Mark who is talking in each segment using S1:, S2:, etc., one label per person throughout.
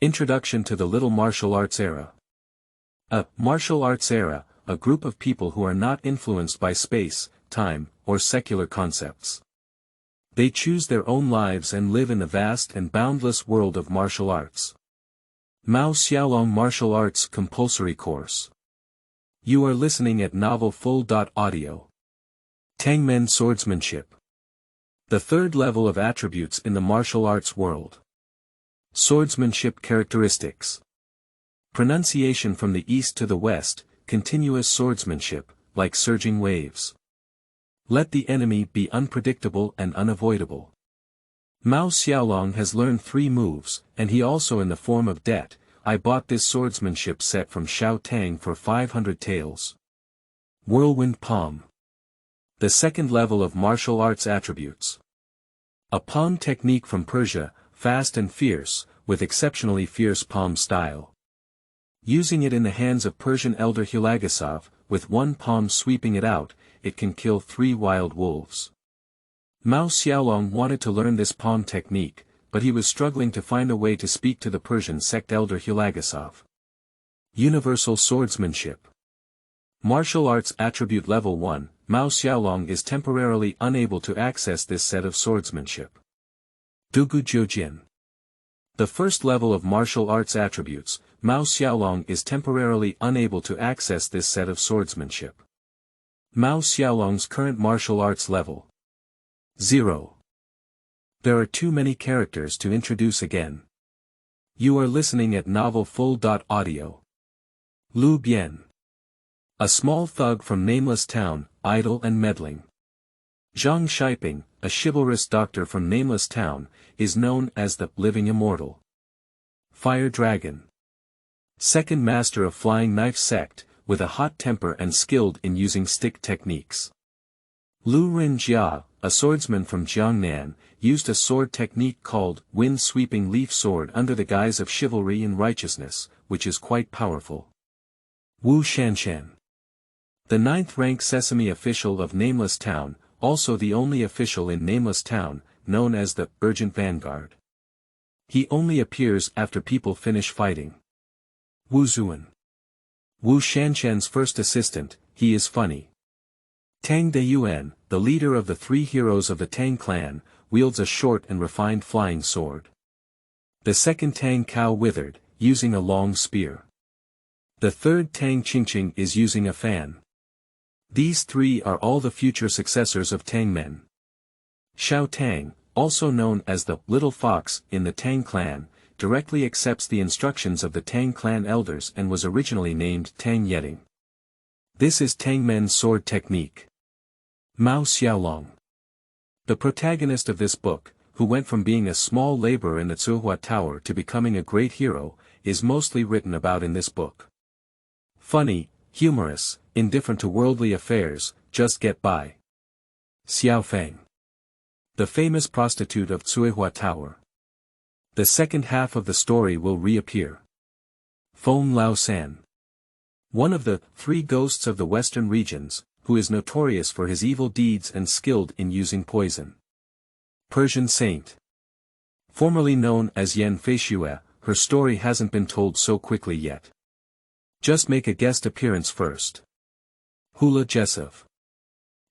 S1: Introduction to the Little Martial Arts Era. A martial arts era, a group of people who are not influenced by space, time, or secular concepts. They choose their own lives and live in the vast and boundless world of martial arts. Mao Xiaolong Martial Arts Compulsory Course. You are listening at Novel Full.audio. Tangmen Swordsmanship. The third level of attributes in the martial arts world. Swordsmanship characteristics. Pronunciation from the east to the west, continuous swordsmanship, like surging waves. Let the enemy be unpredictable and unavoidable. Mao Xiaolong has learned 3 moves, and he also in the form of debt. I bought this swordsmanship set from Xiao Tang for 500 taels. Whirlwind Palm. The second level of martial arts attributes. A palm technique from Persia, fast and fierce, with exceptionally fierce palm style. Using it in the hands of Persian elder Hulagasov, with one palm sweeping it out, it can kill 3 wild wolves. Mao Xiaolong wanted to learn this palm technique, but he was struggling to find a way to speak to the Persian sect elder Hulagasov. Universal swordsmanship. Martial arts attribute level 1, Mao Xiaolong is temporarily unable to access this set of swordsmanship. Dugu Jiujin. The first level of martial arts attributes, Mao Xiaolong is temporarily unable to access this set of swordsmanship. Mao Xiaolong's current martial arts level. 0. There are too many characters to introduce again. You are listening at Novel Full.audio. Lu Bian. A small thug from Nameless town, idle and meddling. Zhang Shiping, a chivalrous doctor from Nameless town, is known as the Living Immortal. Fire Dragon. Second master of Flying Knife sect, with a hot temper and skilled in using stick techniques. Lu Rinjia, a swordsman from Jiangnan, used a sword technique called wind-sweeping leaf sword under the guise of chivalry and righteousness, which is quite powerful. Wu Shanshan. The 9th rank Sesame official of Nameless town, also the only official in Nameless town, known as the Urgent Vanguard. He only appears after people finish fighting. Wu Zuan. Wu Shanshan's first assistant, he is funny. Tang Deyuan, the leader of the 3 heroes of the Tang clan, wields a short and refined flying sword. The second Tang Cao withered, using a long spear. The third Tang Qingqing is using a fan. These 3 are all the future successors of Tangmen. Xiao Tang, also known as the Little Fox in the Tang clan, directly accepts the instructions of the Tang clan elders and was originally named Tang Yeting. This is Tangmen's sword technique. Mao Xiaolong. The protagonist of this book, who went from being a small laborer in the Zhuhua Tower to becoming a great hero, is mostly written about in this book. Funny, humorous, indifferent to worldly affairs, just get by. Xiao Feng. The famous prostitute of Zhuhua Tower. The second half of the story will reappear. Feng Lao San. One of the 3 ghosts of the western regions, who is notorious for his evil deeds and skilled in using poison. Persian Saint. Formerly known as Yan Feishue, her story hasn't been told so quickly yet. Just make a guest appearance first. Hula Jesov.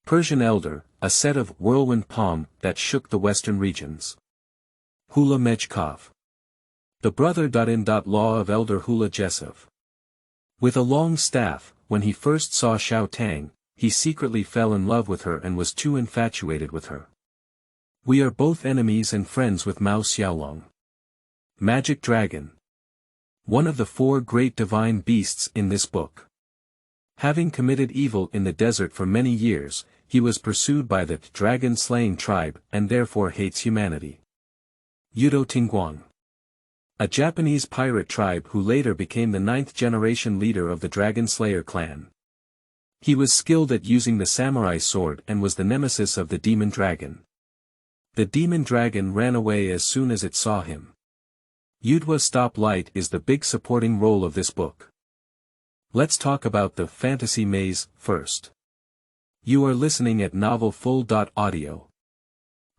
S1: Persian Elder, a set of whirlwind palm that shook the western regions. Hula Mechkov. The brother-in-law of Elder Hula Jesov. With a long staff, when he first saw Xiao Tang, he secretly fell in love with her and was too infatuated with her. We are both enemies and friends with Mao Xiaolong. Magic Dragon. One of the 4 great divine beasts in this book. Having committed evil in the desert for many years, he was pursued by the dragon-slaying tribe and therefore hates humanity. Yudo Tingguang. A Japanese pirate tribe who later became the 9th generation leader of the Dragon Slayer clan. He was skilled at using the samurai sword and was the nemesis of the demon dragon. The demon dragon ran away as soon as it saw him. Yudhwa Stop Light is the big supporting role of this book. Let's talk about the fantasy maze first. You are listening at Novel Full.audio.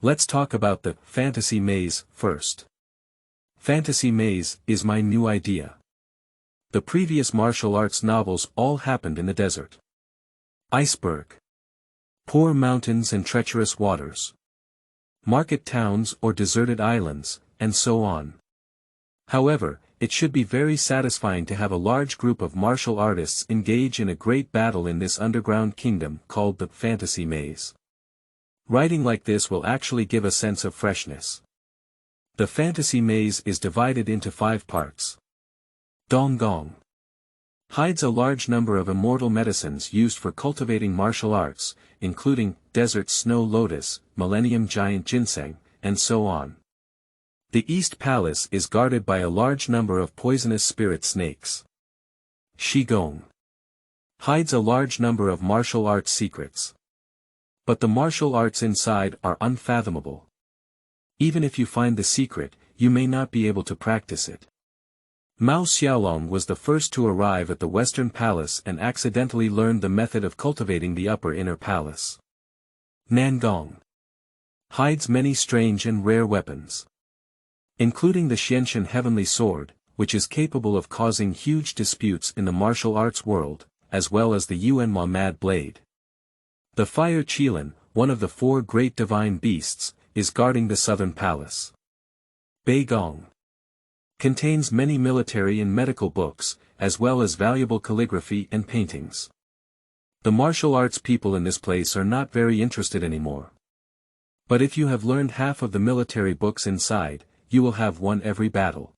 S1: Let's talk about the fantasy maze first. Fantasy maze is my new idea. The previous martial arts novels all happened in the desert. Iceberg. Poor mountains and treacherous waters. Market towns or deserted islands, and so on. However, it should be very satisfying to have a large group of martial artists engage in a great battle in this underground kingdom called the Fantasy Maze. Writing like this will actually give a sense of freshness. The Fantasy Maze is divided into 5 parts. Donggong. Hides a large number of immortal medicines used for cultivating martial arts, including desert snow lotus, millennium giant ginseng, and so on. The East Palace is guarded by a large number of poisonous spirit snakes. Shigong. Hides a large number of martial arts secrets. But the martial arts inside are unfathomable. Even if you find the secret, you may not be able to practice it. Mao Xiaolong was the first to arrive at the Western Palace and accidentally learned the method of cultivating the upper inner palace. Nangong. Hides many strange and rare weapons. Including the Xianxia heavenly sword, which is capable of causing huge disputes in the martial arts world, as well as the Yuanhua mad blade. The fire Qilin, one of the 4 great divine beasts, is guarding the southern palace. Beigong. Contains many military and medical books, as well as valuable calligraphy and paintings. The martial arts people in this place are not very interested anymore. But if you have learned half of the military books inside, you will have won every battle.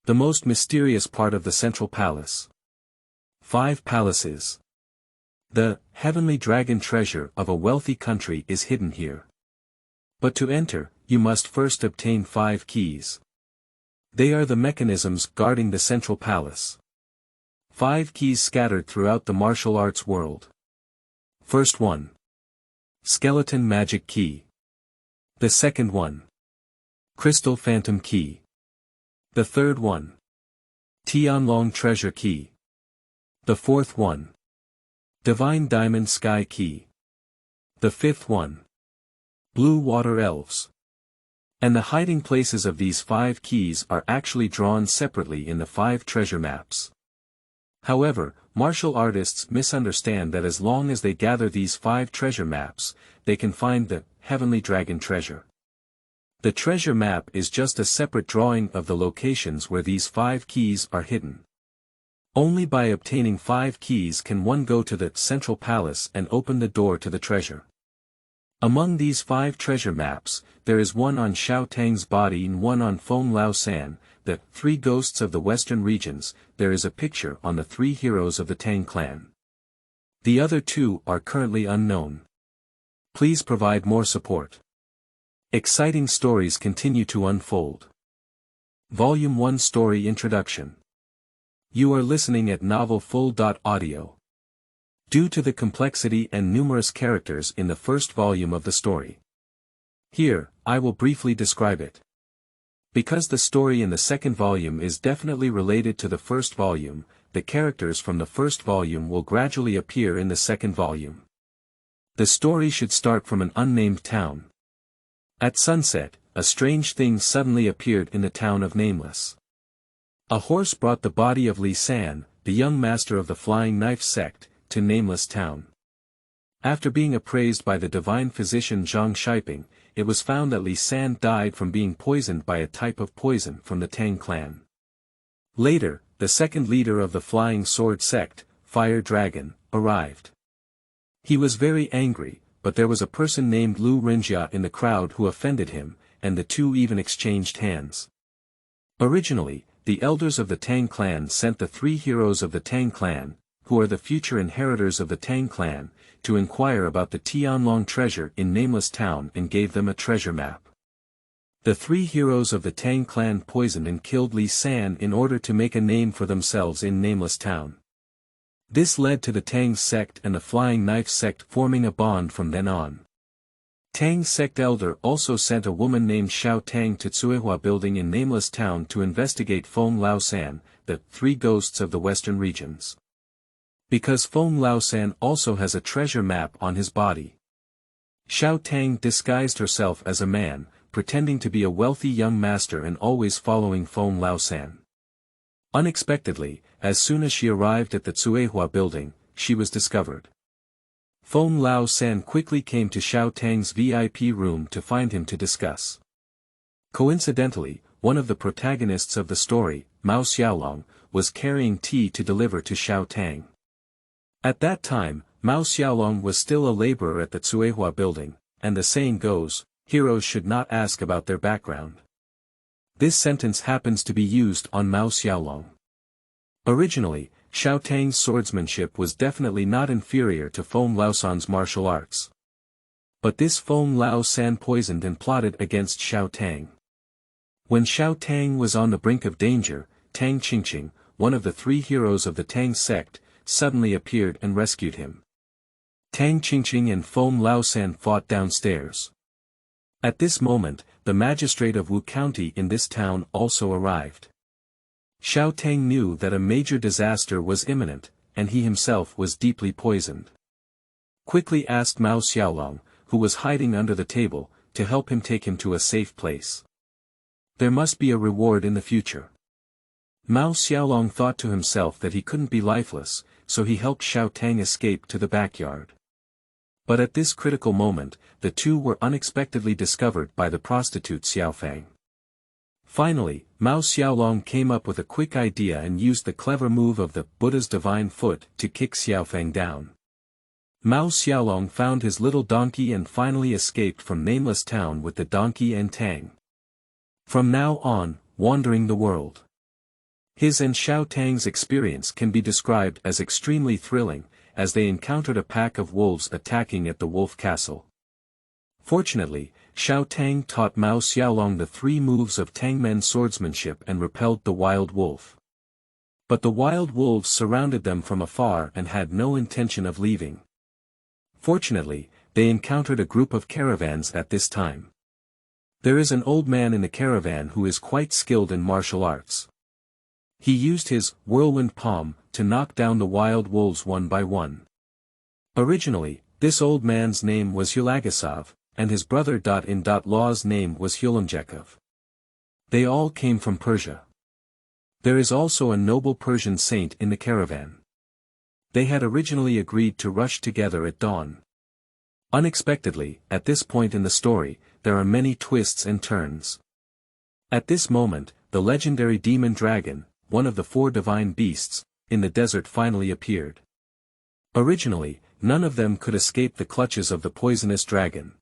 S1: The most mysterious part of the central palace. 5 palaces. The heavenly dragon treasure of a wealthy country is hidden here. But to enter, you must first obtain 5 keys. They are the mechanisms guarding the central palace. 5 keys scattered throughout the martial arts world. First one. Skeleton magic key. The second one. Crystal phantom key. The third one. Tianlong treasure key. The fourth one. Divine diamond sky key. The fifth one. Blue water elves. And the hiding places of these 5 keys are actually drawn separately in the 5 treasure maps. However, martial artists misunderstand that as long as they gather these 5 treasure maps, they can find the heavenly dragon treasure. The treasure map is just a separate drawing of the locations where these 5 keys are hidden. Only by obtaining 5 keys can one go to the central palace and open the door to the treasure. Among these 5 treasure maps, there is one on Xiao Tang's body and one on Feng Lao San, the 3 ghosts of the western regions. There is a picture on the 3 heroes of the Tang clan. The other 2 are currently unknown. Please provide more support. Exciting stories continue to unfold. Volume 1 Story Introduction. You are listening at novelfull.audio. Due to the complexity and numerous characters in the first volume of the story. Here, I will briefly describe it. Because the story in the second volume is definitely related to the first volume, the characters from the first volume will gradually appear in the second volume. The story should start from an unnamed town. At sunset, a strange thing suddenly appeared in the town of Nameless. A horse brought the body of Li San, the young master of the Flying Knife sect, to Nameless town. After being appraised by the divine physician Zhang Shiping, it was found that Li San died from being poisoned by a type of poison from the Tang clan. Later, the second leader of the Flying Sword sect, Fire Dragon, arrived. He was very angry, but there was a person named Lu Rinjia in the crowd who offended him, and the 2 even exchanged hands. Originally, the elders of the Tang clan sent the 3 heroes of the Tang clan, who are the future inheritors of the Tang clan, to inquire about the Tianlong treasure in Nameless town and gave them a treasure map. The 3 heroes of the Tang clan poisoned and killed Li San in order to make a name for themselves in Nameless town. This led to the Tang sect and the Flying Knife sect forming a bond from then on. Tang sect elder also sent a woman named Xiao Tang to Tsuehua building in Nameless town to investigate Feng Lao San, the 3 ghosts of the western regions. Because Feng Lao San also has a treasure map on his body. Xiao Tang disguised herself as a man, pretending to be a wealthy young master and always following Feng Laosan. Unexpectedly, as soon as she arrived at the Tsuehua building, she was discovered. Feng Laosan quickly came to Xiao Tang's VIP room to find him to discuss. Coincidentally, one of the protagonists of the story, Mao Xiaolong, was carrying tea to deliver to Xiao Tang. At that time, Mao Xiaolong was still a laborer at the Tsuehua building, and the saying goes, heroes should not ask about their background. This sentence happens to be used on Mao Xiaolong. Originally, Xiao Tang's swordsmanship was definitely not inferior to Feng Laosan's martial arts. But this Feng Laosan poisoned and plotted against Xiao Tang. When Xiao Tang was on the brink of danger, Tang Qingqing, one of the three heroes of the Tang sect, suddenly appeared and rescued him. Tang Qingqing and Feng Laosan fought downstairs. At this moment, the magistrate of Wu County in this town also arrived. Xiao Tang knew that a major disaster was imminent, and he himself was deeply poisoned. Quickly asked Mao Xiaolong, who was hiding under the table, to help him take him to a safe place. There must be a reward in the future. Mao Xiaolong thought to himself that he couldn't be lifeless, so he helped Xiao Tang escape to the backyard. But at this critical moment, the two were unexpectedly discovered by the prostitute Xiaofang. Finally, Mao Xiaolong came up with a quick idea and used the clever move of the Buddha's divine foot to kick Xiaofang down. Mao Xiaolong found his little donkey and finally escaped from Nameless town with the donkey and Tang. From now on, wandering the world. His and Xiao Tang's experience can be described as extremely thrilling, as they encountered a pack of wolves attacking at the wolf castle. Fortunately, Xiao Tang taught Mao Xiaolong the three moves of Tangmen swordsmanship and repelled the wild wolf. But the wild wolves surrounded them from afar and had no intention of leaving. Fortunately, they encountered a group of caravans at this time. There is an old man in the caravan who is quite skilled in martial arts. He used his whirlwind palm to knock down the wild wolves one by one. Originally, this old man's name was Hulagasov, and his brother-in-law's name was Hulumjekov. They all came from Persia. There is also a noble Persian saint in the caravan. They had originally agreed to rush together at dawn. Unexpectedly, at this point in the story, there are many twists and turns. At this moment, the legendary demon dragon, one of the four divine beasts, in the desert finally appeared. Originally, none of them could escape the clutches of the poisonous dragon.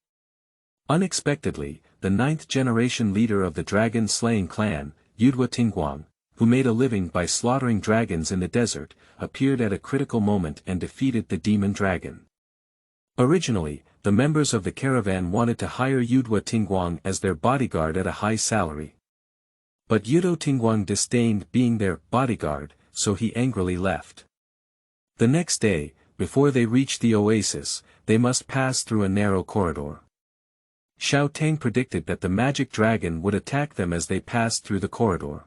S1: Unexpectedly, the ninth-generation leader of the dragon-slaying clan, Yudhua Tingguang, who made a living by slaughtering dragons in the desert, appeared at a critical moment and defeated the demon dragon. Originally, the members of the caravan wanted to hire Yudhua Tingguang as their bodyguard at a high salary. But Yudhua Tingguang disdained being their bodyguard, so he angrily left. The next day, before they reached the oasis, they must pass through a narrow corridor. Xiao Tang predicted that the magic dragon would attack them as they passed through the corridor.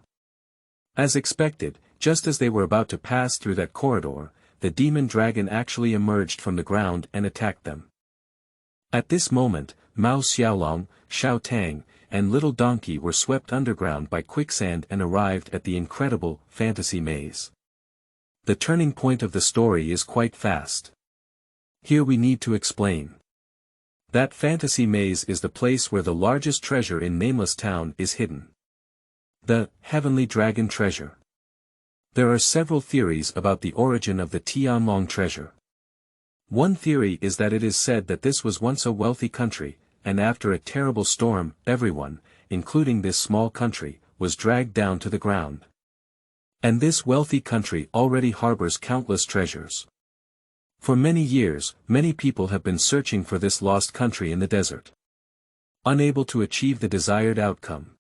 S1: As expected, just as they were about to pass through that corridor, the demon dragon actually emerged from the ground and attacked them. At this moment, Mao Xiaolong, Xiao Tang, and Little Donkey were swept underground by quicksand and arrived at the incredible fantasy maze. The turning point of the story is quite fast. Here we need to explain. That fantasy maze is the place where the largest treasure in Nameless Town is hidden. The Heavenly Dragon Treasure. There are several theories about the origin of the Tianlong treasure. One theory is that it is said that this was once a wealthy country, and after a terrible storm, everyone, including this small country, was dragged down to the ground. And this wealthy country already harbors countless treasures. For many years, many people have been searching for this lost country in the desert, unable to achieve the desired outcome.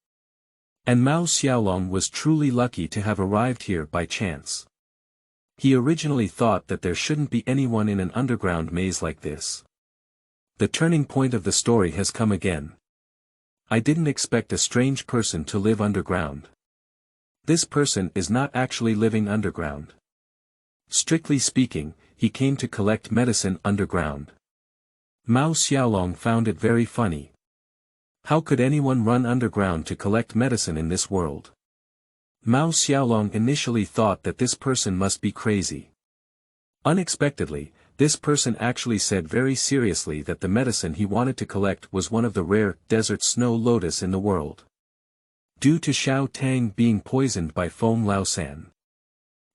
S1: And Mao Xiaolong was truly lucky to have arrived here by chance. He originally thought that there shouldn't be anyone in an underground maze like this. The turning point of the story has come again. I didn't expect a strange person to live underground. This person is not actually living underground. Strictly speaking, he came to collect medicine underground. Mao Xiaolong found it very funny. How could anyone run underground to collect medicine in this world? Mao Xiaolong initially thought that this person must be crazy. Unexpectedly, this person actually said very seriously that the medicine he wanted to collect was one of the rare desert snow lotus in the world. Due to Xiao Tang being poisoned by Feng Laosan,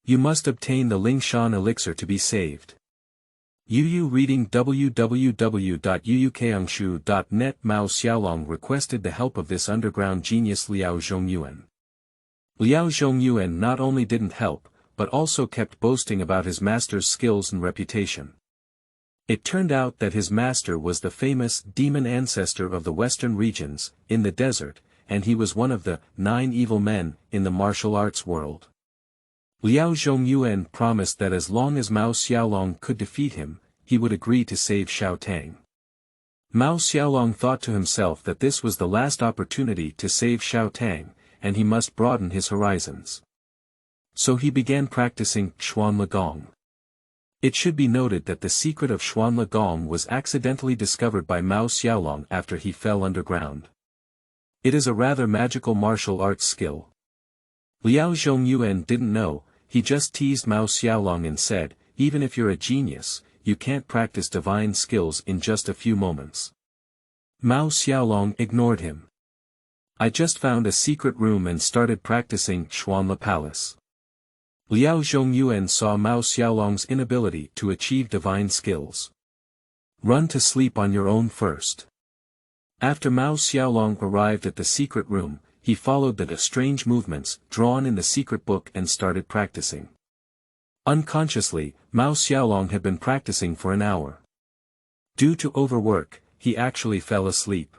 S1: you must obtain the Lingshan elixir to be saved. Yu reading www.yuyukeangshu.net. Mao Xiaolong requested the help of this underground genius Liao Zhongyuan. Liao Zhongyuan not only didn't help, but also kept boasting about his master's skills and reputation. It turned out that his master was the famous demon ancestor of the western regions, in the desert, and he was one of the 9 evil men in the martial arts world. Liao Zhongyuan promised that as long as Mao Xiaolong could defeat him, he would agree to save Xiao Tang. Mao Xiaolong thought to himself that this was the last opportunity to save Xiao Tang, and he must broaden his horizons. So he began practicing Xuanle Gong. It should be noted that the secret of Xuanle Gong was accidentally discovered by Mao Xiaolong after he fell underground. It is a rather magical martial arts skill. Liao Zhongyuan didn't know, he just teased Mao Xiaolong and said, even if you're a genius, you can't practice divine skills in just a few moments. Mao Xiaolong ignored him. I just found a secret room and started practicing Xuanle Palace. Liao Zhongyuan saw Mao Xiaolong's inability to achieve divine skills. Run to sleep on your own first. After Mao Xiaolong arrived at the secret room, he followed the strange movements drawn in the secret book and started practicing. Unconsciously, Mao Xiaolong had been practicing for an hour. Due to overwork, he actually fell asleep.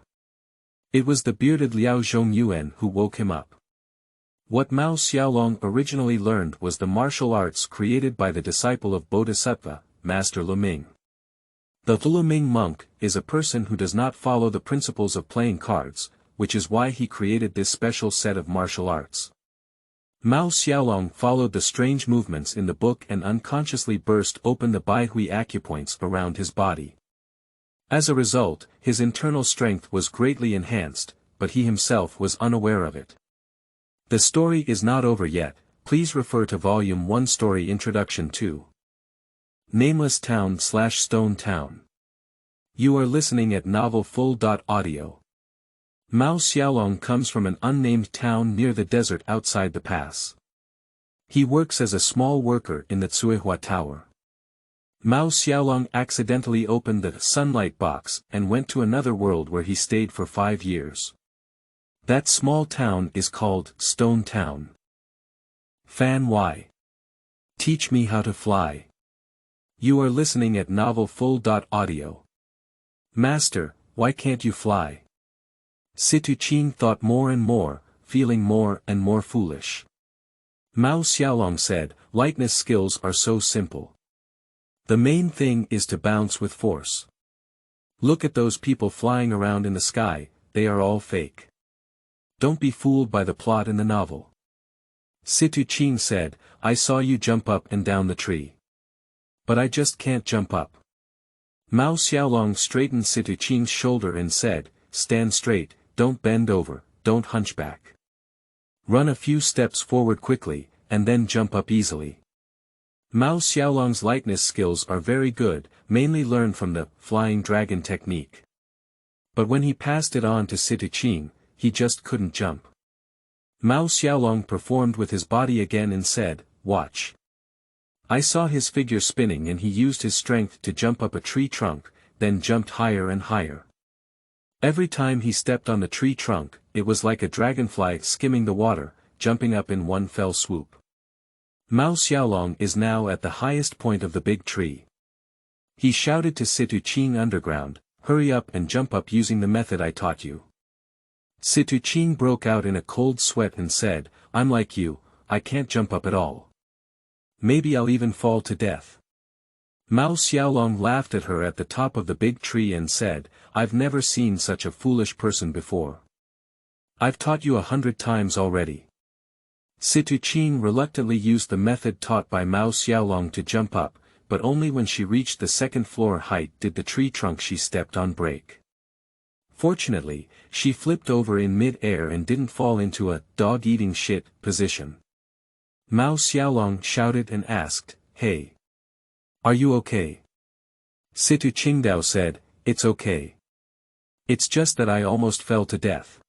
S1: It was the bearded Liao Zhongyuan who woke him up. What Mao Xiaolong originally learned was the martial arts created by the disciple of Bodhisattva, Master Leming. The Leming monk is a person who does not follow the principles of playing cards, which is why he created this special set of martial arts. Mao Xiaolong followed the strange movements in the book and unconsciously burst open the Baihui acupoints around his body. As a result, his internal strength was greatly enhanced, but he himself was unaware of it. The story is not over yet, please refer to Volume 1 Story Introduction to Nameless Town/Stone Town. You are listening at novelfull.audio. Mao Xiaolong comes from an unnamed town near the desert outside the pass. He works as a small worker in the Tsuehua Tower. Mao Xiaolong accidentally opened the sunlight box and went to another world where he stayed for 5 years. That small town is called Stone Town. Fanwai. Teach me how to fly. You are listening at novelfull.audio. Master, why can't you fly? Situ Qing thought more and more, feeling more and more foolish. Mao Xiaolong said, lightness skills are so simple. The main thing is to bounce with force. Look at those people flying around in the sky, they are all fake. Don't be fooled by the plot in the novel. Situ Qing said, I saw you jump up and down the tree. But I just can't jump up. Mao Xiaolong straightened Situ Qing's shoulder and said, stand straight, don't bend over, don't hunchback. Run a few steps forward quickly, and then jump up easily. Mao Xiaolong's lightness skills are very good, mainly learned from the flying dragon technique. But when he passed it on to Situ Qing, he just couldn't jump. Mao Xiaolong performed with his body again and said, watch. I saw his figure spinning and he used his strength to jump up a tree trunk, then jumped higher and higher. Every time he stepped on the tree trunk, it was like a dragonfly skimming the water, jumping up in one fell swoop. Mao Xiaolong is now at the highest point of the big tree. He shouted to Situ Qing underground, hurry up and jump up using the method I taught you. Situ Qing broke out in a cold sweat and said, I'm like you, I can't jump up at all. Maybe I'll even fall to death. Mao Xiaolong laughed at her at the top of the big tree and said, I've never seen such a foolish person before. I've taught you 100 times already. Situ Qing reluctantly used the method taught by Mao Xiaolong to jump up, but only when she reached the second floor height did the tree trunk she stepped on break. Fortunately, she flipped over in mid-air and didn't fall into a dog-eating shit position. Mao Xiaolong shouted and asked, "Hey! Are you okay?" Situ Qingdao said, "It's okay. It's just that I almost fell to death."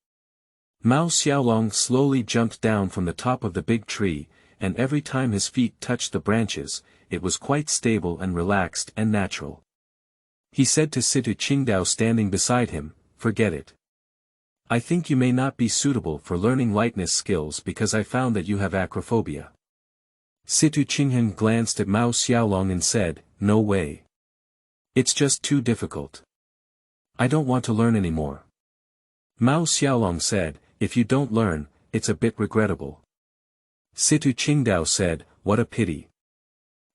S1: Mao Xiaolong slowly jumped down from the top of the big tree, and every time his feet touched the branches, it was quite stable and relaxed and natural. He said to Situ Qingdao standing beside him, "Forget it. I think you may not be suitable for learning lightness skills because I found that you have acrophobia." Situ Qinghan glanced at Mao Xiaolong and said, "No way. It's just too difficult. I don't want to learn anymore." Mao Xiaolong said, "If you don't learn, it's a bit regrettable." Situ Qingdao said, "What a pity.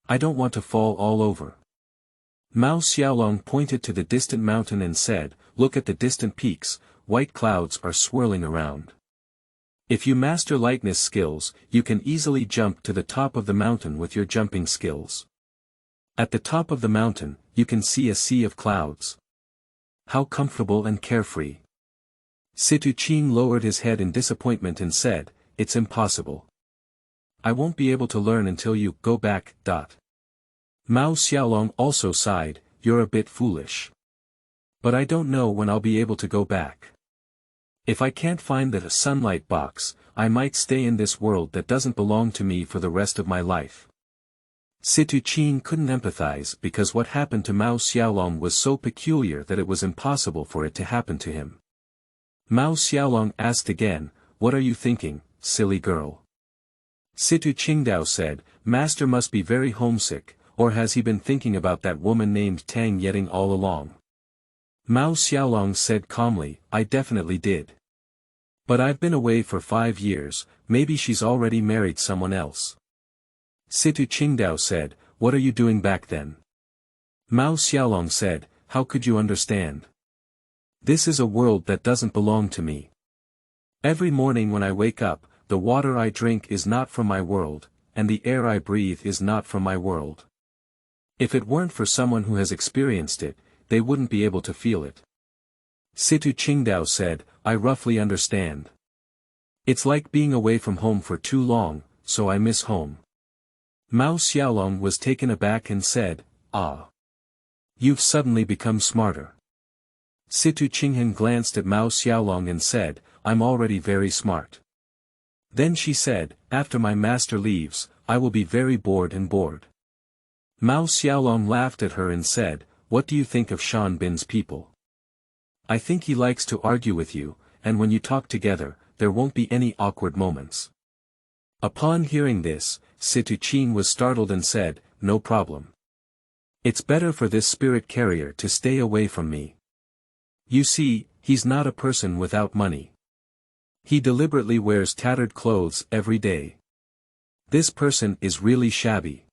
S1: I don't want to fall all over." Mao Xiaolong pointed to the distant mountain and said, "Look at the distant peaks, white clouds are swirling around. If you master lightness skills, you can easily jump to the top of the mountain with your jumping skills. At the top of the mountain, you can see a sea of clouds. How comfortable and carefree." Situ Qing lowered his head in disappointment and said, "It's impossible. I won't be able to learn until you go back. Mao Xiaolong also sighed, "You're a bit foolish. But I don't know when I'll be able to go back. If I can't find the sunlight box, I might stay in this world that doesn't belong to me for the rest of my life." Situ Qing couldn't empathize because what happened to Mao Xiaolong was so peculiar that it was impossible for it to happen to him. Mao Xiaolong asked again, "What are you thinking, silly girl?" Situ Qingdao said, "Master must be very homesick, or has he been thinking about that woman named Tang Yeting all along?" Mao Xiaolong said calmly, "I definitely did. But I've been away for 5 years, maybe she's already married someone else." Situ Qingdao said, "What are you doing back then?" Mao Xiaolong said, "How could you understand? This is a world that doesn't belong to me. Every morning when I wake up, the water I drink is not from my world, and the air I breathe is not from my world. If it weren't for someone who has experienced it, they wouldn't be able to feel it." Situ Qingdao said, "I roughly understand. It's like being away from home for too long, so I miss home." Mao Xiaolong was taken aback and said, "Ah. You've suddenly become smarter." Situ Qinghan glanced at Mao Xiaolong and said, "I'm already very smart." Then she said, "After my master leaves, I will be very bored. Mao Xiaolong laughed at her and said, "What do you think of Shan Bin's people? I think he likes to argue with you, and when you talk together, there won't be any awkward moments." Upon hearing this, Situ Qing was startled and said, "No problem. It's better for this spirit carrier to stay away from me. You see, he's not a person without money. He deliberately wears tattered clothes every day. This person is really shabby."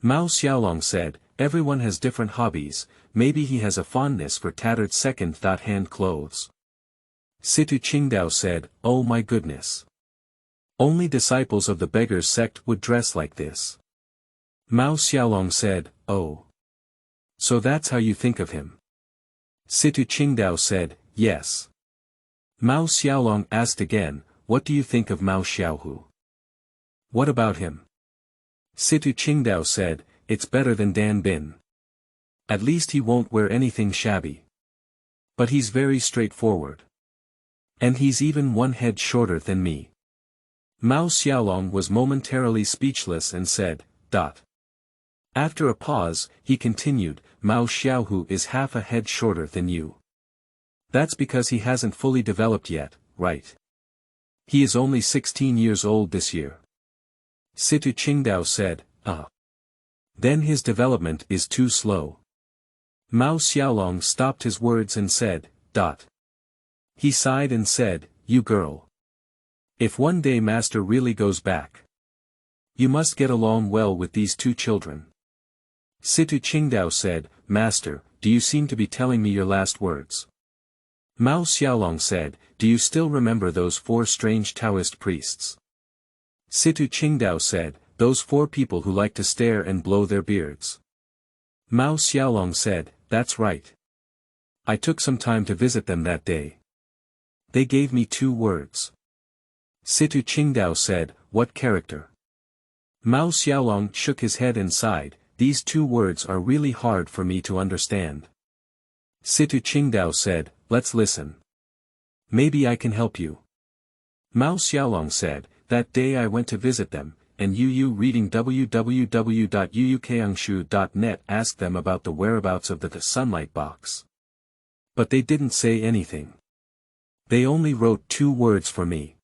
S1: Mao Xiaolong said, "Everyone has different hobbies, maybe he has a fondness for tattered second-hand clothes." Situ Qingdao said, "Oh my goodness. Only disciples of the beggars sect would dress like this." Mao Xiaolong said, "Oh. So that's how you think of him?" Situ Qingdao said, "Yes." Mao Xiaolong asked again, "What do you think of Mao Xiaohu? What about him?" Situ Qingdao said, "It's better than Dan Bin. At least he won't wear anything shabby. But he's very straightforward. And he's even 1 head shorter than me." Mao Xiaolong was momentarily speechless and said, After a pause, he continued, "Mao Xiaohu is half a head shorter than you. That's because he hasn't fully developed yet, right? He is only 16 years old this year." Situ Qingdao said, Then his development is too slow." Mao Xiaolong stopped his words and said, He sighed and said, "You girl. If one day master really goes back, you must get along well with these 2 children." Situ Qingdao said, "Master, do you seem to be telling me your last words?" Mao Xiaolong said, "Do you still remember those 4 strange Taoist priests?" Situ Qingdao said, "Those 4 people who like to stare and blow their beards." Mao Xiaolong said, "That's right. I took some time to visit them that day. They gave me 2 words. Situ Qingdao said, what character? Mao Xiaolong shook his head and sighed, these 2 words are really hard for me to understand. Situ Qingdao said, let's listen. Maybe I can help you. Mao Xiaolong said, that day I went to visit them, and Yu reading www.yuukangshu.net asked them about the whereabouts of the sunlight box. But they didn't say anything. They only wrote 2 words for me.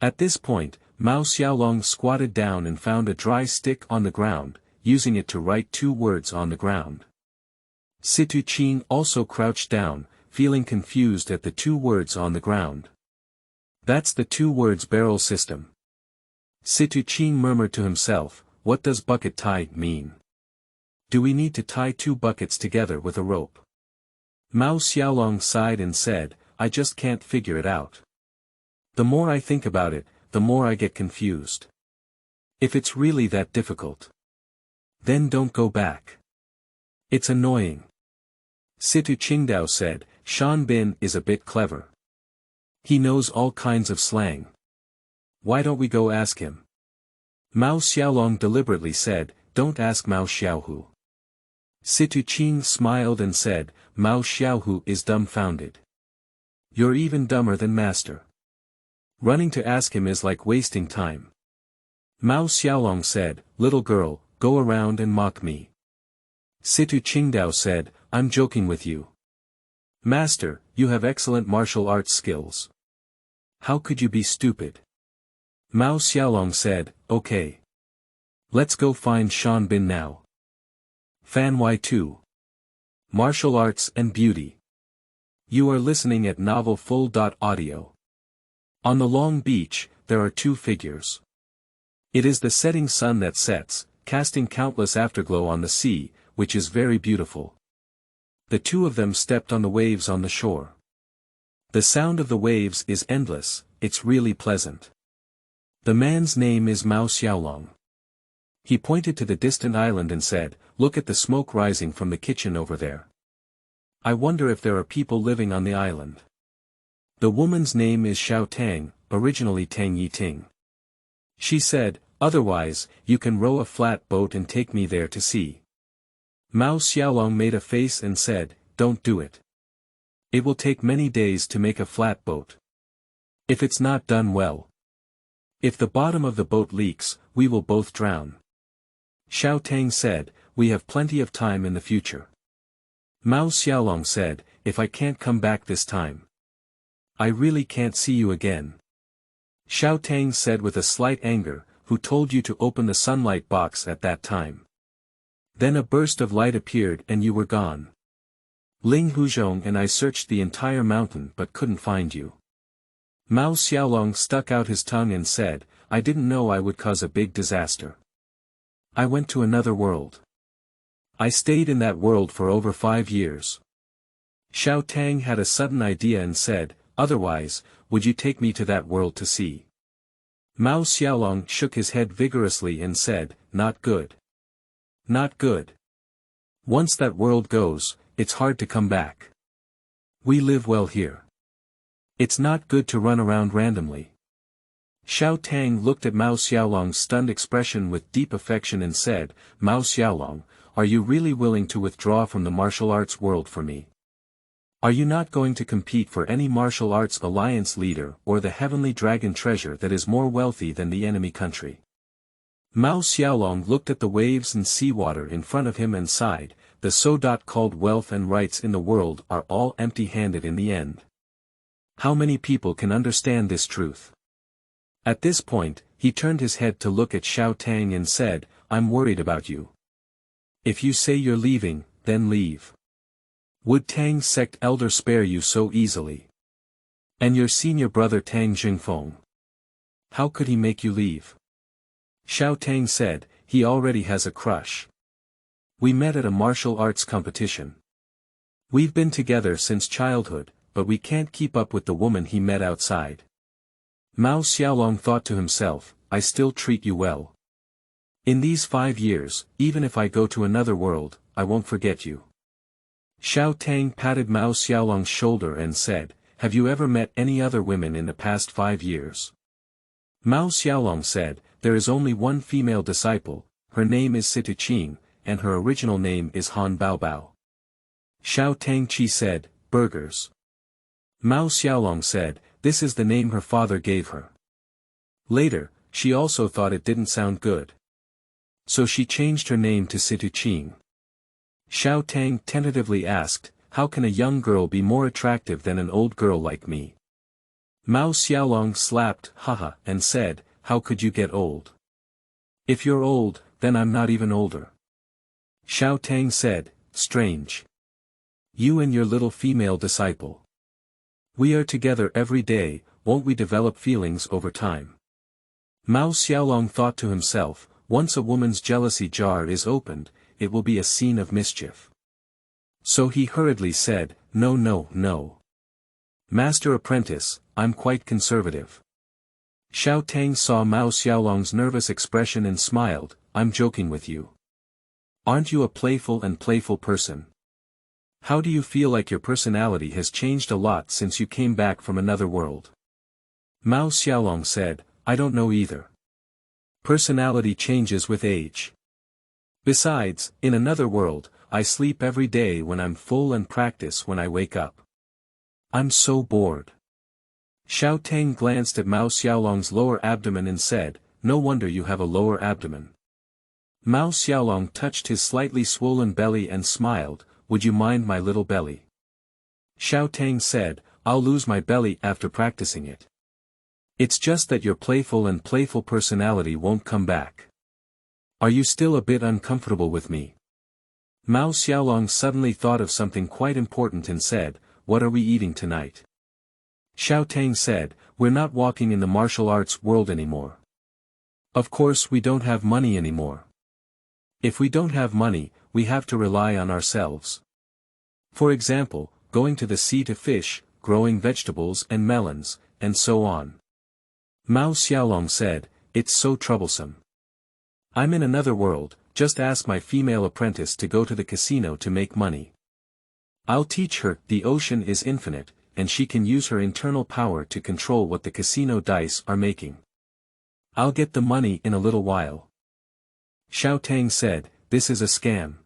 S1: At this point, Mao Xiaolong squatted down and found a dry stick on the ground, using it to write 2 words on the ground. Situ Qing also crouched down, feeling confused at the 2 words on the ground. That's the 2 words barrel system. Situ Qing murmured to himself, what does bucket tie mean? Do we need to tie 2 buckets together with a rope? Mao Xiaolong sighed and said, I just can't figure it out. The more I think about it, the more I get confused. If it's really that difficult, then don't go back. It's annoying. Situ Qingdao said, Shan Bin is a bit clever. He knows all kinds of slang. Why don't we go ask him? Mao Xiaolong deliberately said, don't ask Mao Xiaohu. Situ Qing smiled and said, Mao Xiaohu is dumbfounded. You're even dumber than master. Running to ask him is like wasting time. Mao Xiaolong said, little girl, go around and mock me. Situ Qingdao said, I'm joking with you. Master, you have excellent martial arts skills. How could you be stupid? Mao Xiaolong said, okay. Let's go find Shan Bin now. Fanwai 2. Martial Arts and Beauty. You are listening at novelfull.audio. On the long beach, there are 2 figures. It is the setting sun that sets, casting countless afterglow on the sea, which is very beautiful. The 2 of them stepped on the waves on the shore. The sound of the waves is endless, it's really pleasant. The man's name is Mao Xiaolong. He pointed to the distant island and said, look at the smoke rising from the kitchen over there. I wonder if there are people living on the island. The woman's name is Xiao Tang, originally Tang Yiting. She said, otherwise, you can row a flat boat and take me there to see. Mao Xiaolong made a face and said, don't do it. It will take many days to make a flat boat. If it's not done well. If the bottom of the boat leaks, we will both drown. Xiao Tang said, we have plenty of time in the future. Mao Xiaolong said, if I can't come back this time, I really can't see you again. Xiao Tang said with a slight anger, who told you to open the sunlight box at that time? Then a burst of light appeared and you were gone. Ling Huzhong and I searched the entire mountain but couldn't find you. Mao Xiaolong stuck out his tongue and said, I didn't know I would cause a big disaster. I went to another world. I stayed in that world for over 5 years. Xiao Tang had a sudden idea and said, otherwise, would you take me to that world to see? Mao Xiaolong shook his head vigorously and said, not good. Not good. Once that world goes, it's hard to come back. We live well here. It's not good to run around randomly. Xiao Tang looked at Mao Xiaolong's stunned expression with deep affection and said, Mao Xiaolong, are you really willing to withdraw from the martial arts world for me? Are you not going to compete for any martial arts alliance leader or the heavenly dragon treasure that is more wealthy than the enemy country? Mao Xiaolong looked at the waves and seawater in front of him and sighed, the so-called wealth and rights in the world are all empty-handed in the end. How many people can understand this truth? At this point, he turned his head to look at Xiao Tang and said, I'm worried about you. If you say you're leaving, then leave. Would Tang sect elder spare you so easily? And your senior brother Tang Jingfeng? How could he make you leave? Xiao Tang said, he already has a crush. We met at a martial arts competition. We've been together since childhood, but we can't keep up with the woman he met outside. Mao Xiaolong thought to himself, I still treat you well. In these 5 years, even if I go to another world, I won't forget you. Xiao Tang patted Mao Xiaolong's shoulder and said, "Have you ever met any other women in the past 5 years?" Mao Xiaolong said, "There is only one female disciple, her name is Situ Qing, and her original name is Han Baobao." Xiao Tangqi said, "Burgers." Mao Xiaolong said, "This is the name her father gave her." Later, she also thought it didn't sound good. So she changed her name to Situ Qing. Xiao Tang tentatively asked, "How can a young girl be more attractive than an old girl like me?" Mao Xiaolong slapped, "Haha," and said, "How could you get old? If you're old, then I'm not even older." Xiao Tang said, "Strange. You and your little female disciple. We are together every day, won't we develop feelings over time?" Mao Xiaolong thought to himself, once a woman's jealousy jar is opened, it will be a scene of mischief. So he hurriedly said, "No, no, no. Master Apprentice, I'm quite conservative." Xiao Tang saw Mao Xiaolong's nervous expression and smiled, "I'm joking with you. Aren't you a playful person? How do you feel like your personality has changed a lot since you came back from another world?" Mao Xiaolong said, "I don't know either. Personality changes with age. Besides, in another world, I sleep every day when I'm full and practice when I wake up. I'm so bored." Xiao Tang glanced at Mao Xiaolong's lower abdomen and said, "No wonder you have a lower abdomen." Mao Xiaolong touched his slightly swollen belly and smiled, "Would you mind my little belly?" Xiao Tang said, "I'll lose my belly after practicing it. It's just that your playful personality won't come back. Are you still a bit uncomfortable with me?" Mao Xiaolong suddenly thought of something quite important and said, "What are we eating tonight?" Xiao Tang said, "We're not walking in the martial arts world anymore. Of course we don't have money anymore. If we don't have money, we have to rely on ourselves. For example, going to the sea to fish, growing vegetables and melons, and so on." Mao Xiaolong said, "It's so troublesome. I'm in another world, just ask my female apprentice to go to the casino to make money. I'll teach her, the ocean is infinite, and she can use her internal power to control what the casino dice are making. I'll get the money in a little while." Xiao Tang said, "This is a scam."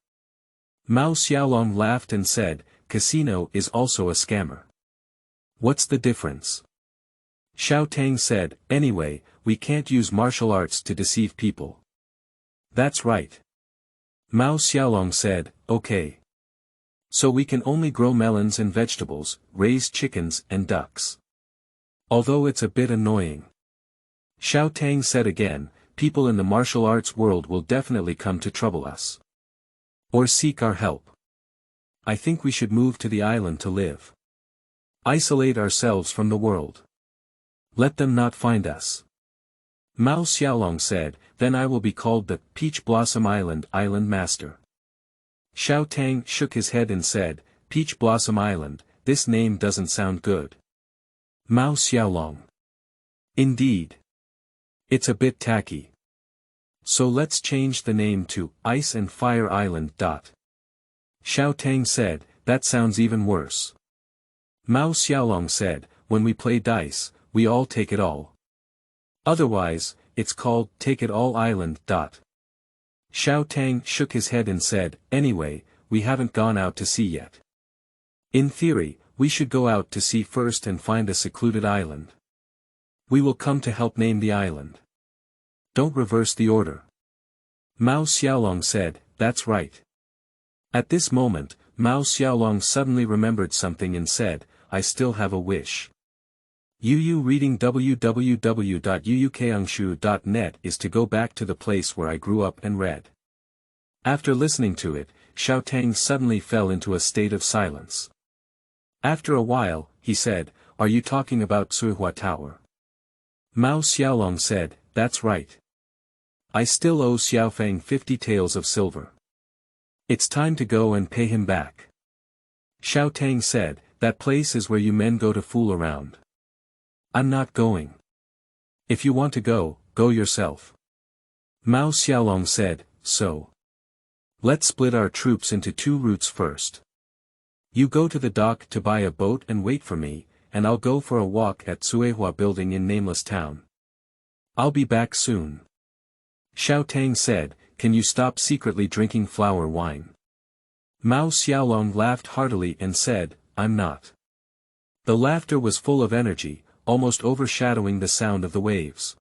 S1: Mao Xiaolong laughed and said, "Casino is also a scammer. What's the difference?" Xiao Tang said, "Anyway, we can't use martial arts to deceive people." "That's right." Mao Xiaolong said, "Okay. So we can only grow melons and vegetables, raise chickens and ducks. Although it's a bit annoying." Xiao Tang said again, "People in the martial arts world will definitely come to trouble us. Or seek our help. I think we should move to the island to live. Isolate ourselves from the world. Let them not find us." Mao Xiaolong said, "Then I will be called the Peach Blossom Island Master." Xiao Tang shook his head and said, "Peach Blossom Island, this name doesn't sound good." Mao Xiaolong. "Indeed. It's a bit tacky. So let's change the name to Ice and Fire Island. Xiao Tang said, "That sounds even worse." Mao Xiaolong said, "When we play dice, we all take it all. Otherwise, it's called Take It All Island. Xiao Tang shook his head and said, "Anyway, we haven't gone out to sea yet. In theory, we should go out to sea first and find a secluded island. We will come to help name the island. Don't reverse the order." Mao Xiaolong said, "That's right." At this moment, Mao Xiaolong suddenly remembered something and said, "I still have a wish." Yu reading www.yuukeangshu.net is to go back to the place where I grew up and read. After listening to it, Xiao Tang suddenly fell into a state of silence. After a while, he said, "Are you talking about Suihua Tower?" Mao Xiaolong said, "That's right. I still owe Xiaofeng 50 taels of silver. It's time to go and pay him back." Xiao Tang said, "That place is where you men go to fool around. I'm not going. If you want to go, go yourself." Mao Xiaolong said, "So. Let's split our troops into 2 routes first. You go to the dock to buy a boat and wait for me, and I'll go for a walk at Suihua building in Nameless town. I'll be back soon. Xiao Tang said, can you stop secretly drinking flower wine? Mao Xiaolong laughed heartily and said, I'm not. The laughter was full of energy, almost overshadowing the sound of the waves.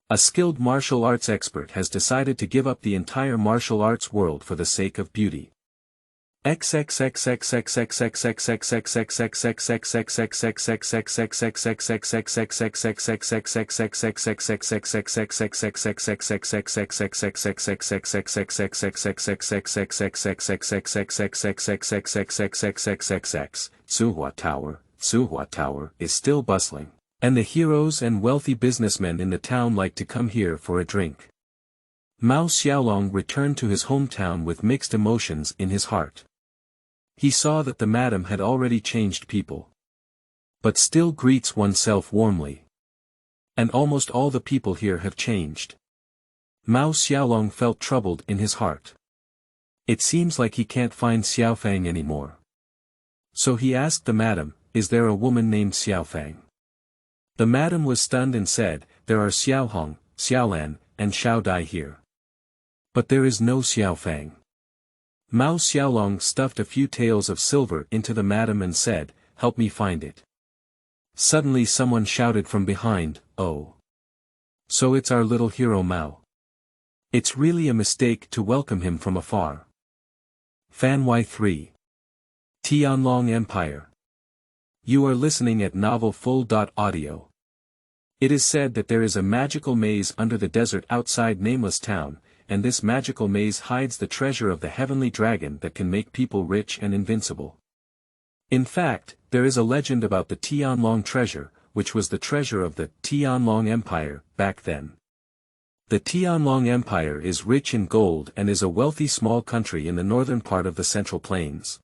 S1: A skilled martial arts expert has decided to give up the entire martial arts world for the sake of beauty. Suihua Tower is still bustling, and the heroes and wealthy businessmen in the town like to come here for a drink. Mao Xiaolong returned to his hometown with mixed emotions in his heart. He saw that the madam had already changed people, but still greets oneself warmly. And almost all the people here have changed. Mao Xiaolong felt troubled in his heart. It seems like he can't find Xiaofang anymore. So he asked the madam, is there a woman named Xiaofang? The madam was stunned and said, there are Xiaohong, Xiaolan, and Xiaodai here. But there is no Xiaofang. Mao Xiaolong stuffed a few taels of silver into the madam and said, help me find it. Suddenly someone shouted from behind, oh. So it's our little hero Mao. It's really a mistake to welcome him from afar. Fanwai 3. Tianlong Empire. You are listening at novelfull.audio. It is said that there is a magical maze under the desert outside Nameless town, and this magical maze hides the treasure of the heavenly dragon that can make people rich and invincible. In fact, there is a legend about the Tianlong treasure, which was the treasure of the Tianlong Empire back then. The Tianlong Empire is rich in gold and is a wealthy small country in the northern part of the Central Plains.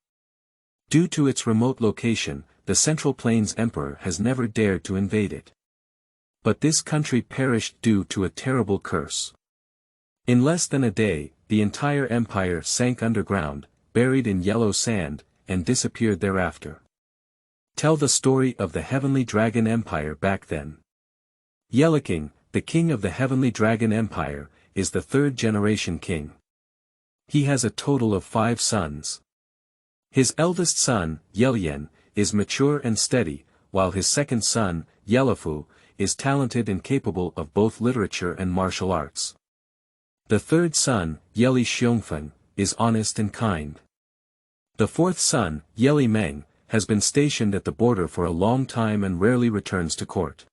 S1: Due to its remote location, the Central Plains Emperor has never dared to invade it. But this country perished due to a terrible curse. In less than a day, the entire empire sank underground, buried in yellow sand, and disappeared thereafter. Tell the story of the Heavenly Dragon Empire back then. Xiaolong, the king of the Heavenly Dragon Empire, is the third-generation king. He has a total of 5 sons. His eldest son, Yelian, is mature and steady, while his second son, Yelifu, is talented and capable of both literature and martial arts. The third son, Yeli Xiongfen, is honest and kind. The fourth son, Yeli Meng, has been stationed at the border for a long time and rarely returns to court.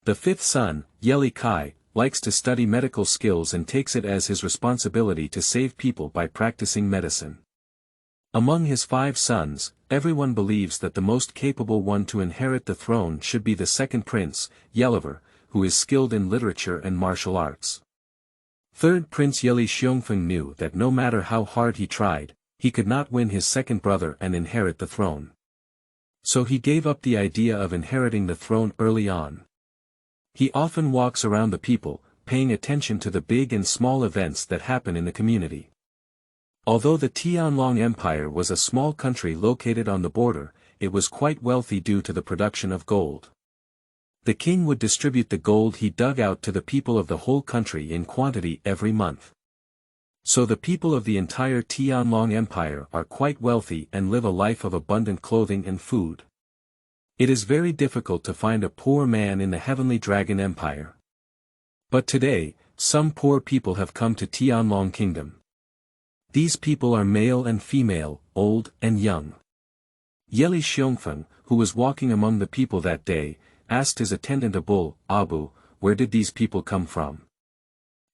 S1: The fifth son, Yeli Kai, likes to study medical skills and takes it as his responsibility to save people by practicing medicine. Among his 5 sons, everyone believes that the most capable one to inherit the throne should be the second prince, Yeliver, who is skilled in literature and martial arts. Third Prince Yeli Xiongfeng knew that no matter how hard he tried, he could not win his second brother and inherit the throne. So he gave up the idea of inheriting the throne early on. He often walks around the people, paying attention to the big and small events that happen in the community. Although the Tianlong Empire was a small country located on the border, it was quite wealthy due to the production of gold. The king would distribute the gold he dug out to the people of the whole country in quantity every month. So the people of the entire Tianlong Empire are quite wealthy and live a life of abundant clothing and food. It is very difficult to find a poor man in the Heavenly Dragon Empire. But today, some poor people have come to Tianlong Kingdom. These people are male and female, old and young. Yeli Xiongfeng, who was walking among the people that day, asked his attendant Abu, where did these people come from?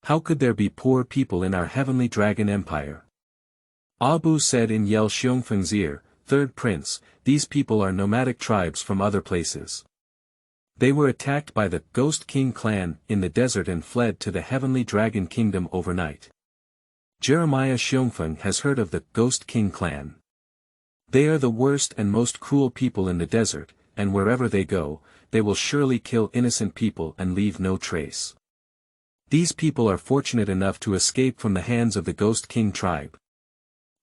S1: How could there be poor people in our Heavenly Dragon Empire? Abu said in Yel Xiongfeng's ear, Third Prince, these people are nomadic tribes from other places. They were attacked by the Ghost King clan in the desert and fled to the Heavenly Dragon Kingdom overnight. Jeremiah Xiongfeng has heard of the Ghost King clan. They are the worst and most cruel people in the desert, and wherever they go, they will surely kill innocent people and leave no trace. These people are fortunate enough to escape from the hands of the Ghost King tribe.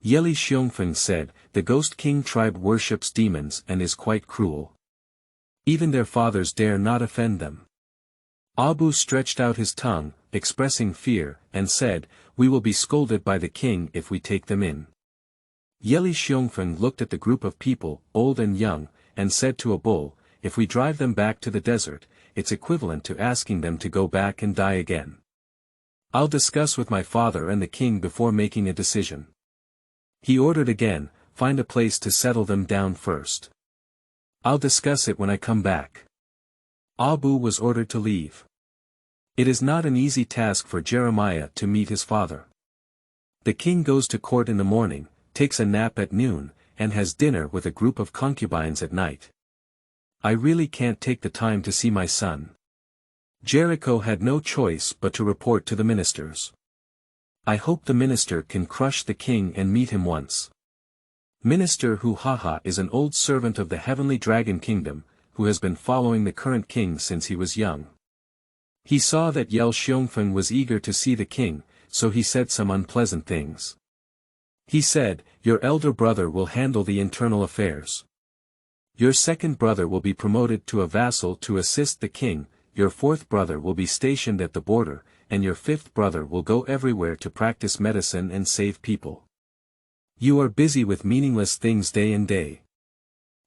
S1: Yeli Xiongfeng said, the Ghost King tribe worships demons and is quite cruel. Even their fathers dare not offend them. Abu stretched out his tongue, expressing fear, and said, we will be scolded by the king if we take them in. Yeli Xiongfeng looked at the group of people, old and young, and said to a bull, if we drive them back to the desert, it's equivalent to asking them to go back and die again. I'll discuss with my father and the king before making a decision. He ordered again, find a place to settle them down first. I'll discuss it when I come back. Abu was ordered to leave. It is not an easy task for Jeremiah to meet his father. The king goes to court in the morning, takes a nap at noon, and has dinner with a group of concubines at night. I really can't take the time to see my son. Jericho had no choice but to report to the ministers. I hope the minister can crush the king and meet him once. Minister Hu Haha is an old servant of the heavenly dragon kingdom, who has been following the current king since he was young. He saw that Yel Xiongfeng was eager to see the king, so he said some unpleasant things. He said, your elder brother will handle the internal affairs. Your second brother will be promoted to a vassal to assist the king, your fourth brother will be stationed at the border, and your fifth brother will go everywhere to practice medicine and save people. You are busy with meaningless things day and day.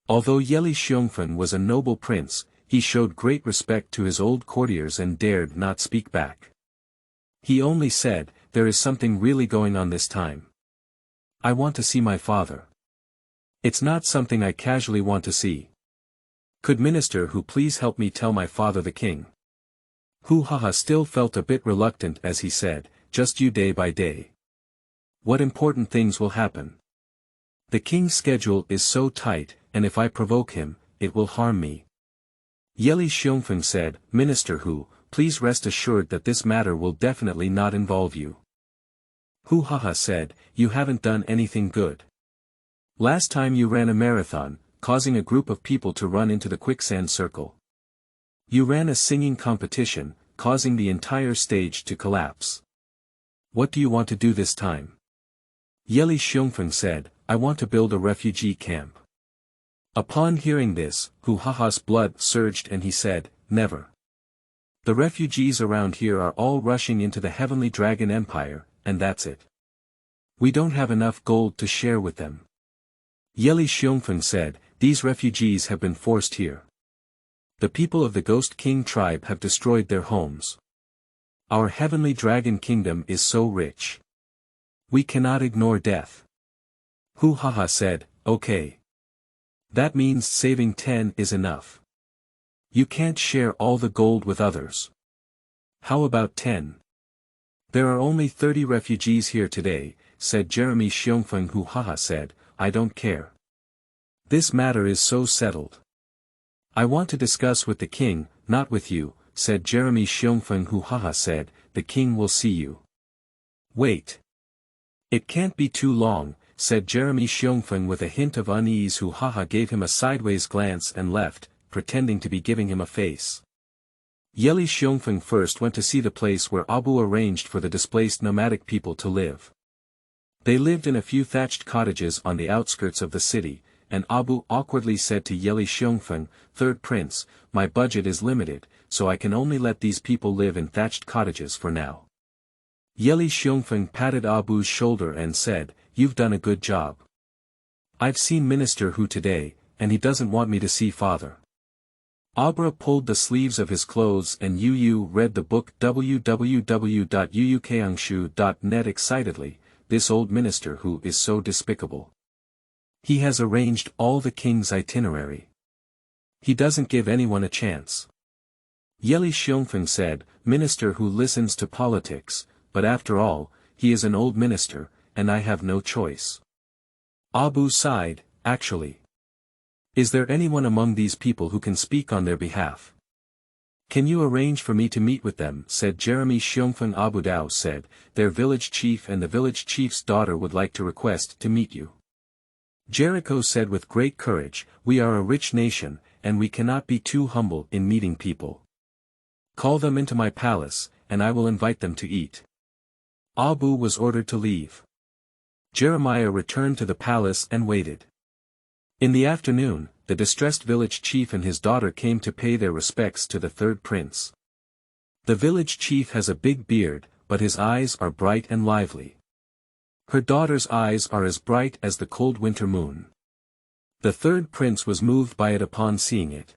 S1: Although Yeli Xiongfen was a noble prince, he showed great respect to his old courtiers and dared not speak back. He only said, there is something really going on this time. I want to see my father. It's not something I casually want to see. Could Minister Hu please help me tell my father the king? Hu Haha still felt a bit reluctant as he said, just you day by day. What important things will happen? The king's schedule is so tight, and if I provoke him, it will harm me. Yeli Xiongfeng said, Minister Hu, please rest assured that this matter will definitely not involve you. Hu Haha said, you haven't done anything good. Last time you ran a marathon, causing a group of people to run into the quicksand circle. You ran a singing competition, causing the entire stage to collapse. What do you want to do this time? Yeli Xiongfeng said, I want to build a refugee camp. Upon hearing this, Hu Haha's blood surged and he said, never. The refugees around here are all rushing into the Heavenly Dragon Empire, and that's it. We don't have enough gold to share with them. Yeli Xiongfeng said, these refugees have been forced here. The people of the Ghost King tribe have destroyed their homes. Our Heavenly Dragon Kingdom is so rich. We cannot ignore death. Hu Haha said, okay. That means saving 10 is enough. You can't share all the gold with others. How about 10? There are only 30 refugees here today, said Jeremy Xiongfeng. Hu Haha said, I don't care. This matter is so settled. I want to discuss with the king, not with you, said Jeremy Xiongfeng. Hu Haha said, the king will see you. Wait. It can't be too long, said Jeremy Xiongfeng with a hint of unease. Hu Haha gave him a sideways glance and left, pretending to be giving him a face. Yeli Xiongfeng first went to see the place where Abu arranged for the displaced nomadic people to live. They lived in a few thatched cottages on the outskirts of the city, and Abu awkwardly said to Yeli Xiongfeng, Third Prince, my budget is limited, so I can only let these people live in thatched cottages for now. Yeli Xiongfeng patted Abu's shoulder and said, you've done a good job. I've seen Minister Hu today, and he doesn't want me to see father. Abra pulled the sleeves of his clothes and Yu read the book www.yuukangshu.net excitedly. This old Minister Hu is so despicable. He has arranged all the king's itinerary. He doesn't give anyone a chance. Yeli Xiongfeng said, Minister Hu listens to politics, but after all, he is an old minister, and I have no choice. Abu sighed, actually. Is there anyone among these people who can speak on their behalf? Can you arrange for me to meet with them? Said Jeremy Xiongfeng. Abu Dao said, their village chief and the village chief's daughter would like to request to meet you. Jericho said with great courage, we are a rich nation, and we cannot be too humble in meeting people. Call them into my palace, and I will invite them to eat. Abu was ordered to leave. Jeremiah returned to the palace and waited. In the afternoon, the distressed village chief and his daughter came to pay their respects to the third prince. The village chief has a big beard, but his eyes are bright and lively. Her daughter's eyes are as bright as the cold winter moon. The third prince was moved by it upon seeing it.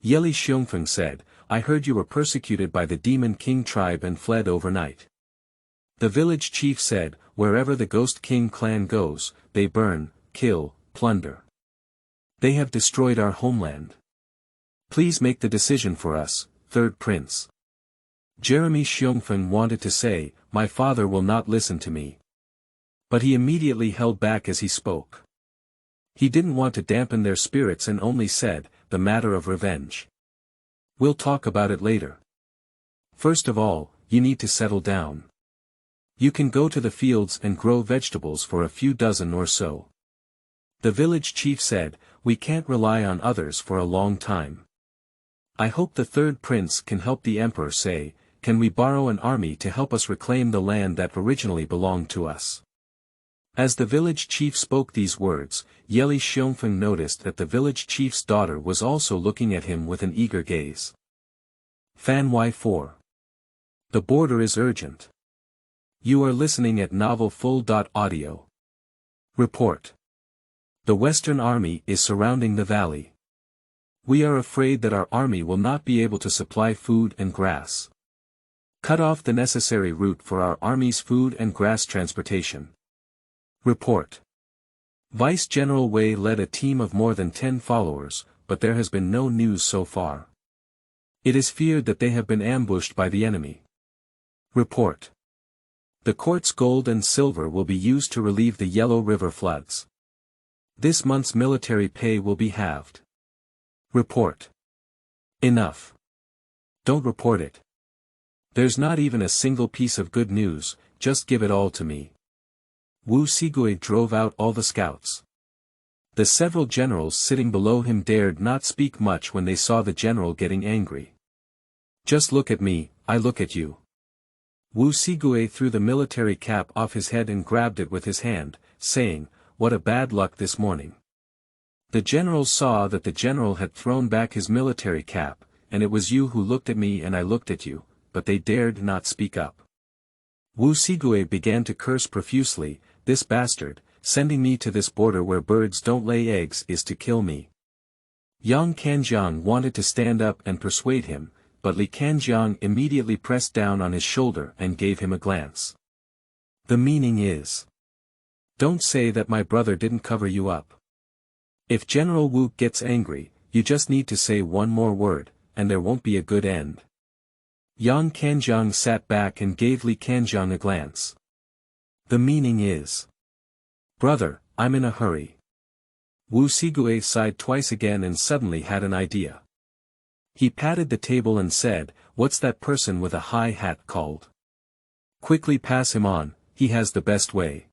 S1: Yeli Xiongfeng said, I heard you were persecuted by the Demon King tribe and fled overnight. The village chief said, wherever the Ghost King clan goes, they burn, kill, plunder. They have destroyed our homeland. Please make the decision for us, third prince. Jeremy Xiongfeng wanted to say, my father will not listen to me. But he immediately held back as he spoke. He didn't want to dampen their spirits and only said, the matter of revenge. We'll talk about it later. First of all, you need to settle down. You can go to the fields and grow vegetables for a few dozen or so. The village chief said, we can't rely on others for a long time. I hope the third prince can help the emperor say, can we borrow an army to help us reclaim the land that originally belonged to us? As the village chief spoke these words, Yeli Xiongfeng noticed that the village chief's daughter was also looking at him with an eager gaze. Fanwai 4. The border is urgent. You are listening at Novel Full.audio. Report. The Western Army is surrounding the valley. We are afraid that our army will not be able to supply food and grass. Cut off the necessary route for our army's food and grass transportation. Report. Vice General Wei led a team of more than 10 followers, but there has been no news so far. It is feared that they have been ambushed by the enemy. Report. The court's gold and silver will be used to relieve the Yellow River floods. This month's military pay will be halved. Report. Enough. Don't report it. There's not even a single piece of good news, just give it all to me. Wu Sigui drove out all the scouts. The several generals sitting below him dared not speak much when they saw the general getting angry. Just look at me, I look at you. Wu Sigui threw the military cap off his head and grabbed it with his hand, saying, what a bad luck this morning. The generals saw that the general had thrown back his military cap, and it was you who looked at me and I looked at you, but they dared not speak up. Wu Sigui began to curse profusely, this bastard, sending me to this border where birds don't lay eggs is to kill me. Yang Kanjiang wanted to stand up and persuade him, but Li Kanjiang immediately pressed down on his shoulder and gave him a glance. The meaning is, don't say that my brother didn't cover you up. If General Wu gets angry, you just need to say one more word, and there won't be a good end. Yang Kanjiang sat back and gave Li Kanjiang a glance. The meaning is, brother, I'm in a hurry. Wu Sigui sighed twice again and suddenly had an idea. He patted the table and said, what's that person with a high hat called? Quickly pass him on, he has the best way.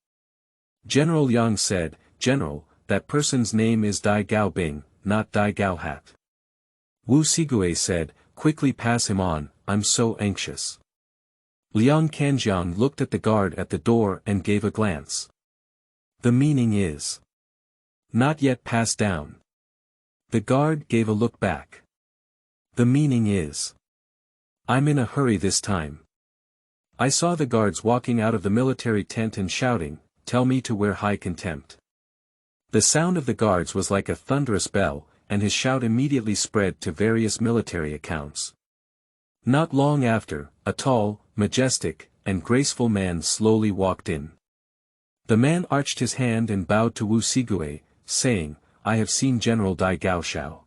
S1: General Yang said, General, that person's name is Dai Gao Bing, not Dai Gao Hat. Wu Sigui said, quickly pass him on, I'm so anxious. Liang Kanjiang looked at the guard at the door and gave a glance. The meaning is, not yet passed down. The guard gave a look back. The meaning is, I'm in a hurry this time. I saw the guards walking out of the military tent and shouting, tell me to wear high contempt. The sound of the guards was like a thunderous bell, and his shout immediately spread to various military accounts. Not long after, a tall, majestic, and graceful man slowly walked in. The man arched his hand and bowed to Wu Sigui, saying, I have seen General Dai Gaoshao.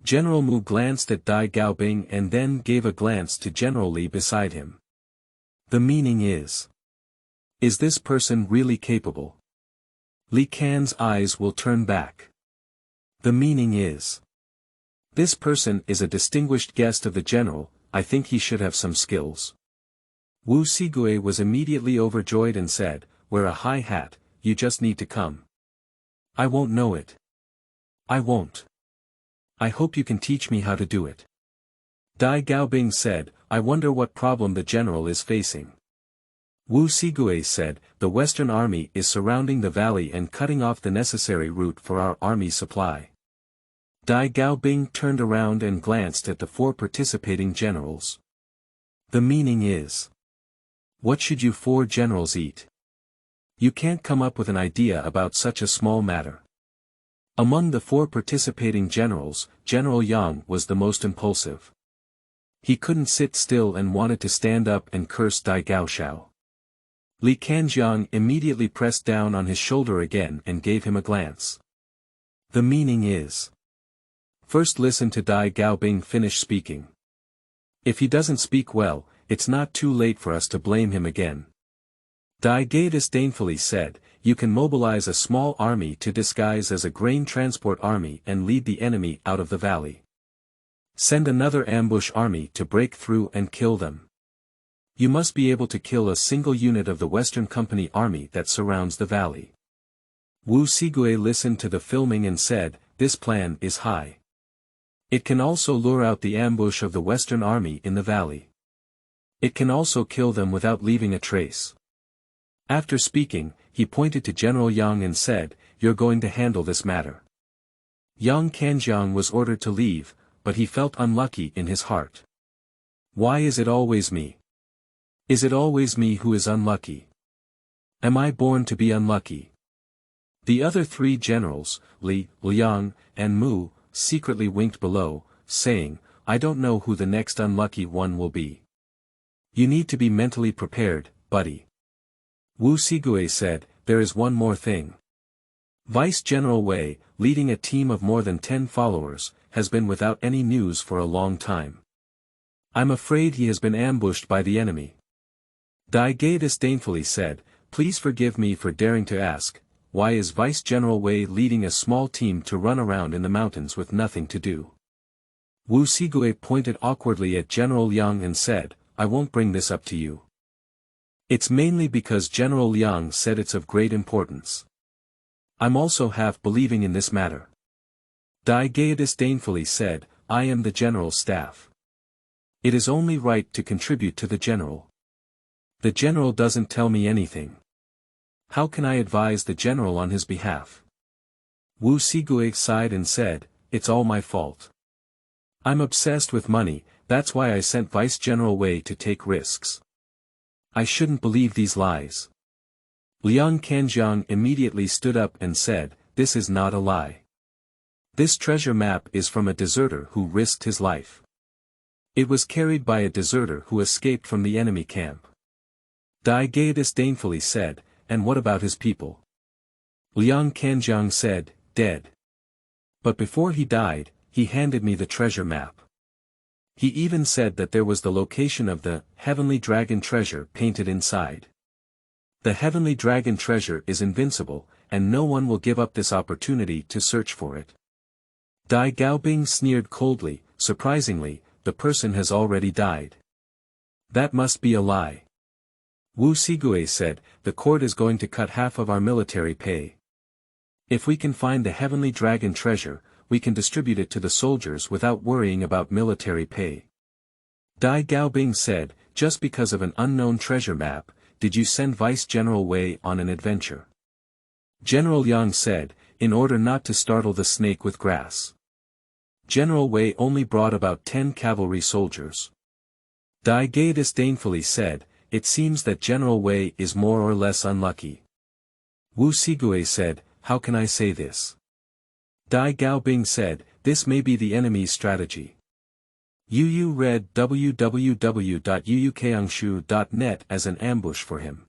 S1: General Mu glanced at Dai Gaobing and then gave a glance to General Li beside him. The meaning is this person really capable? Li Kan's eyes will turn back. The meaning is, this person is a distinguished guest of the general, I think he should have some skills. Wu Sigui was immediately overjoyed and said, wear a high hat, you just need to come. I won't know it. I won't. I hope you can teach me how to do it. Dai Gaobing said, I wonder what problem the general is facing. Wu Sigue said, the Western Army is surrounding the valley and cutting off the necessary route for our army supply. Dai Gaobing turned around and glanced at the 4 participating generals. The meaning is, what should you 4 generals eat? You can't come up with an idea about such a small matter. Among the 4 participating generals, General Yang was the most impulsive. He couldn't sit still and wanted to stand up and curse Dai Gaoxiao. Li Kanjiang immediately pressed down on his shoulder again and gave him a glance. The meaning is, first listen to Dai Gaobing finish speaking. If he doesn't speak well, it's not too late for us to blame him again. Dai Gai disdainfully said, you can mobilize a small army to disguise as a grain transport army and lead the enemy out of the valley. Send another ambush army to break through and kill them. You must be able to kill a single unit of the Western Company army that surrounds the valley. Wu Sigue listened to the filming and said, this plan is high. It can also lure out the ambush of the Western Army in the valley. It can also kill them without leaving a trace. After speaking, he pointed to General Yang and said, you're going to handle this matter. Yang Kanjiang was ordered to leave, but he felt unlucky in his heart. Why is it always me? Is it always me who is unlucky? Am I born to be unlucky? The other 3 generals, Li, Liang, and Mu, secretly winked below, saying, I don't know who the next unlucky one will be. You need to be mentally prepared, buddy. Wu Sigue said, there is one more thing. Vice General Wei, leading a team of more than 10 followers, has been without any news for a long time. I'm afraid he has been ambushed by the enemy. Dai Gai disdainfully said, please forgive me for daring to ask, why is Vice General Wei leading a small team to run around in the mountains with nothing to do? Wu Sigue pointed awkwardly at General Yang and said, I won't bring this up to you. It's mainly because General Yang said it's of great importance. I'm also half believing in this matter. Dai Gai disdainfully said, I am the general staff. It is only right to contribute to the general. The general doesn't tell me anything. How can I advise the general on his behalf? Wu Sigue sighed and said, it's all my fault. I'm obsessed with money, that's why I sent Vice General Wei to take risks. I shouldn't believe these lies. Liang Kanjiang immediately stood up and said, this is not a lie. This treasure map is from a deserter who risked his life. It was carried by a deserter who escaped from the enemy camp. Dai Gai disdainfully said, and what about his people? Liang Kanjiang said, dead. But before he died, he handed me the treasure map. He even said that there was the location of the Heavenly Dragon treasure painted inside. The Heavenly Dragon treasure is invincible, and no one will give up this opportunity to search for it. Dai Gaobing sneered coldly, surprisingly, the person has already died. That must be a lie. Wu Sigue said, the court is going to cut half of our military pay. If we can find the Heavenly Dragon treasure, we can distribute it to the soldiers without worrying about military pay. Dai Gaobing said, just because of an unknown treasure map, did you send Vice General Wei on an adventure? General Yang said, in order not to startle the snake with grass. General Wei only brought about 10 cavalry soldiers. Dai Gai disdainfully said, it seems that General Wei is more or less unlucky. Wu Sigue said, how can I say this? Dai Gaobing said, this may be the enemy's strategy. Yu read www.yuukangshu.net as an ambush for him.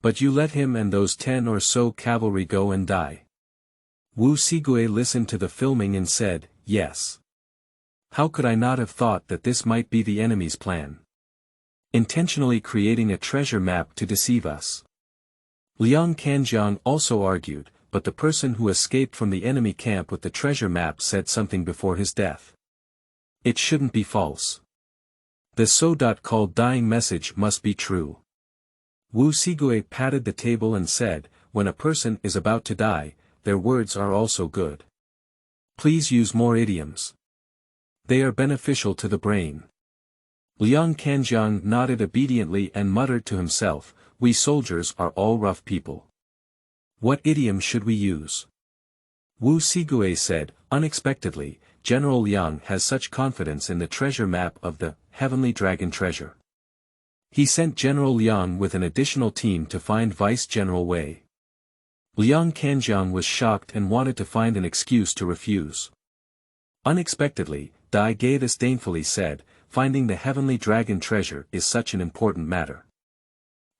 S1: But you let him and those 10 or so cavalry go and die. Wu Sigue listened to the filming and said, yes. How could I not have thought that this might be the enemy's plan? Intentionally creating a treasure map to deceive us. Liang Kanjiang also argued, but the person who escaped from the enemy camp with the treasure map said something before his death. It shouldn't be false. The so-called dying message must be true. Wu Sigue patted the table and said, when a person is about to die, their words are also good. Please use more idioms. They are beneficial to the brain. Liang Kanjiang nodded obediently and muttered to himself, We soldiers are all rough people. What idiom should we use? Wu Sigui said, unexpectedly, General Liang has such confidence in the treasure map of the Heavenly Dragon treasure. He sent General Liang with an additional team to find Vice General Wei. Liang Kanjiang was shocked and wanted to find an excuse to refuse. Unexpectedly, Dai Ge disdainfully said, finding the Heavenly Dragon treasure is such an important matter.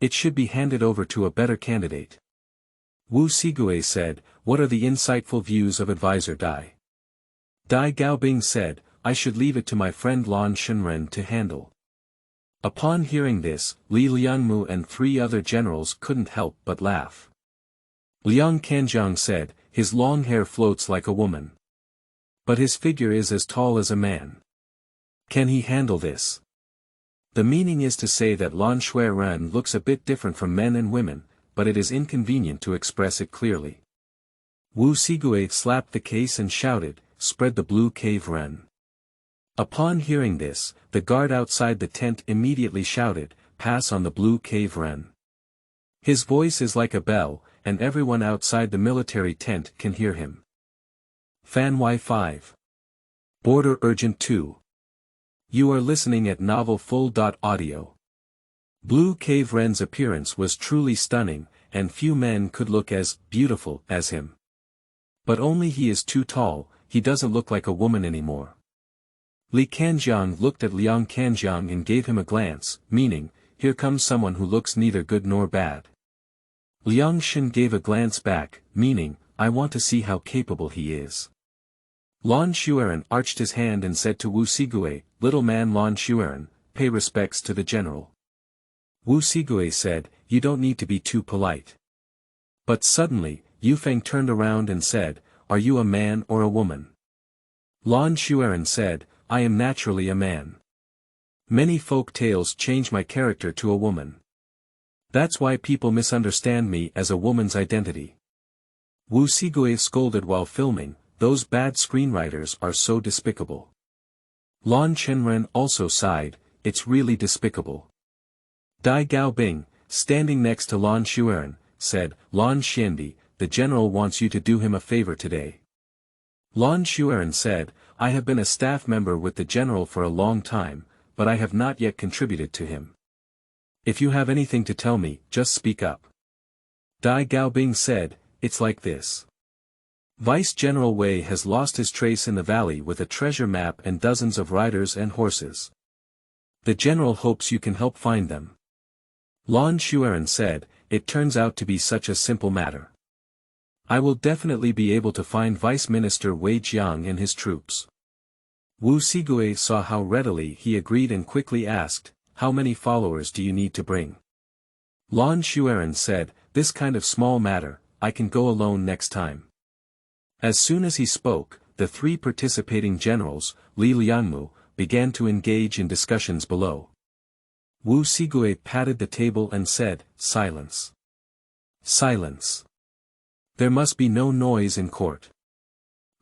S1: It should be handed over to a better candidate. Wu Sigui said, what are the insightful views of advisor Dai? Dai Gaobing said, I should leave it to my friend Lan Shenren to handle. Upon hearing this, Li Liangmu and 3 other generals couldn't help but laugh. Liang Kanjiang said, his long hair floats like a woman. But his figure is as tall as a man. Can he handle this? The meaning is to say that Lan Shuiren looks a bit different from men and women, but it is inconvenient to express it clearly. Wu Sigui slapped the case and shouted, spread the blue cave Ren. Upon hearing this, the guard outside the tent immediately shouted, pass on the blue cave Ren. His voice is like a bell, and everyone outside the military tent can hear him. Fanwai 5. Border Urgent 2. You are listening at Novel Full.audio. Blue Cave Ren's appearance was truly stunning, and few men could look as beautiful as him. But only he is too tall, he doesn't look like a woman anymore. Li Kanjiang looked at Liang Kanjiang and gave him a glance, meaning, here comes someone who looks neither good nor bad. Liang Shen gave a glance back, meaning, I want to see how capable he is. Lan Shuiren arched his hand and said to Wu Sigui, little man Lan Shuiren, pay respects to the general. Wu Sigui said, you don't need to be too polite. But suddenly, Yu Feng turned around and said, are you a man or a woman? Lan Shuiren said, I am naturally a man. Many folk tales change my character to a woman. That's why people misunderstand me as a woman's identity. Wu Sigui scolded while filming, those bad screenwriters are so despicable. Lan Shenren also sighed, it's really despicable. Dai Gaobing, standing next to Lan Shuiren, said, Lan Xiandi, the general wants you to do him a favor today. Lan Shuiren said, I have been a staff member with the general for a long time, but I have not yet contributed to him. If you have anything to tell me, just speak up. Dai Gaobing said, it's like this. Vice General Wei has lost his trace in the valley with a treasure map and dozens of riders and horses. The general hopes you can help find them. Lan Shuiren said, it turns out to be such a simple matter. I will definitely be able to find Vice Minister Wei Jiang and his troops. Wu Sigui saw how readily he agreed and quickly asked, how many followers do you need to bring? Lan Shuiren said, this kind of small matter, I can go alone next time. As soon as he spoke, the 3 participating generals, Li Liangmu, began to engage in discussions below. Wu Sigui patted the table and said, silence. Silence. There must be no noise in court.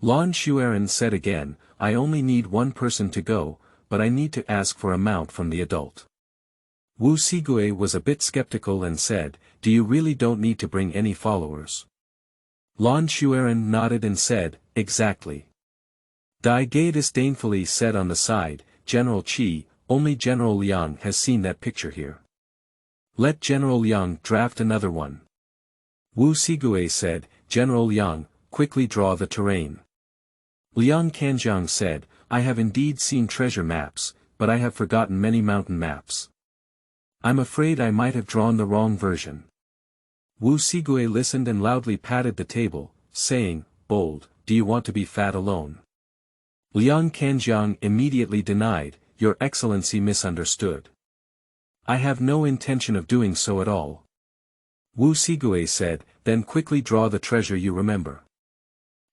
S1: Lan Shuiren said again, I only need 1 person to go, but I need to ask for a mount from the adult. Wu Sigui was a bit skeptical and said, do you really don't need to bring any followers? Lan Shuiren nodded and said, exactly. Dai Ge disdainfully said on the side, General Qi, only General Liang has seen that picture here. Let General Liang draft another one. Wu Sigui said, General Liang, quickly draw the terrain. Liang Kanjiang said, I have indeed seen treasure maps, but I have forgotten many mountain maps. I'm afraid I might have drawn the wrong version. Wu Sigui listened and loudly patted the table, saying, bold, do you want to be fat alone? Liang Kanjiang immediately denied, Your Excellency misunderstood. I have no intention of doing so at all. Wu Sigui said, then quickly draw the treasure you remember.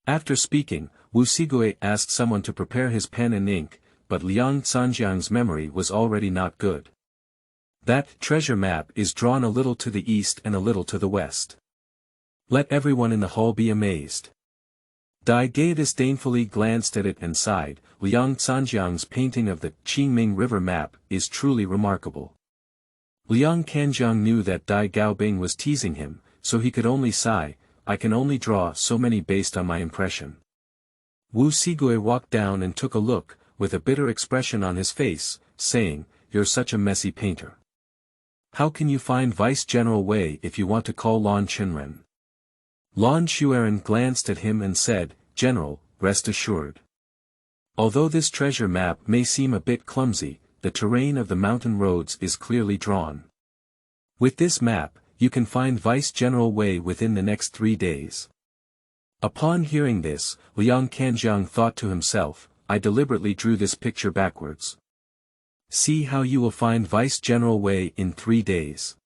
S1: After speaking, Wu Sigui asked someone to prepare his pen and ink, but Liang Sanjiang's memory was already not good. That treasure map is drawn a little to the east and a little to the west. Let everyone in the hall be amazed. Dai Ge disdainfully glanced at it and sighed, Liang Sanjiang's painting of the Qingming River map is truly remarkable. Liang Kanjiang knew that Dai Gaobing was teasing him, so he could only sigh, I can only draw so many based on my impression. Wu Sigui walked down and took a look, with a bitter expression on his face, saying, You're such a messy painter. How can you find Vice General Wei if you want to call Lon Chinren? Lon Xueren glanced at him and said, General, rest assured. Although this treasure map may seem a bit clumsy, the terrain of the mountain roads is clearly drawn. With this map, you can find Vice General Wei within the next 3 days. Upon hearing this, Liang Kanjiang thought to himself, I deliberately drew this picture backwards. See how you will find Vice General Wei in 3 days.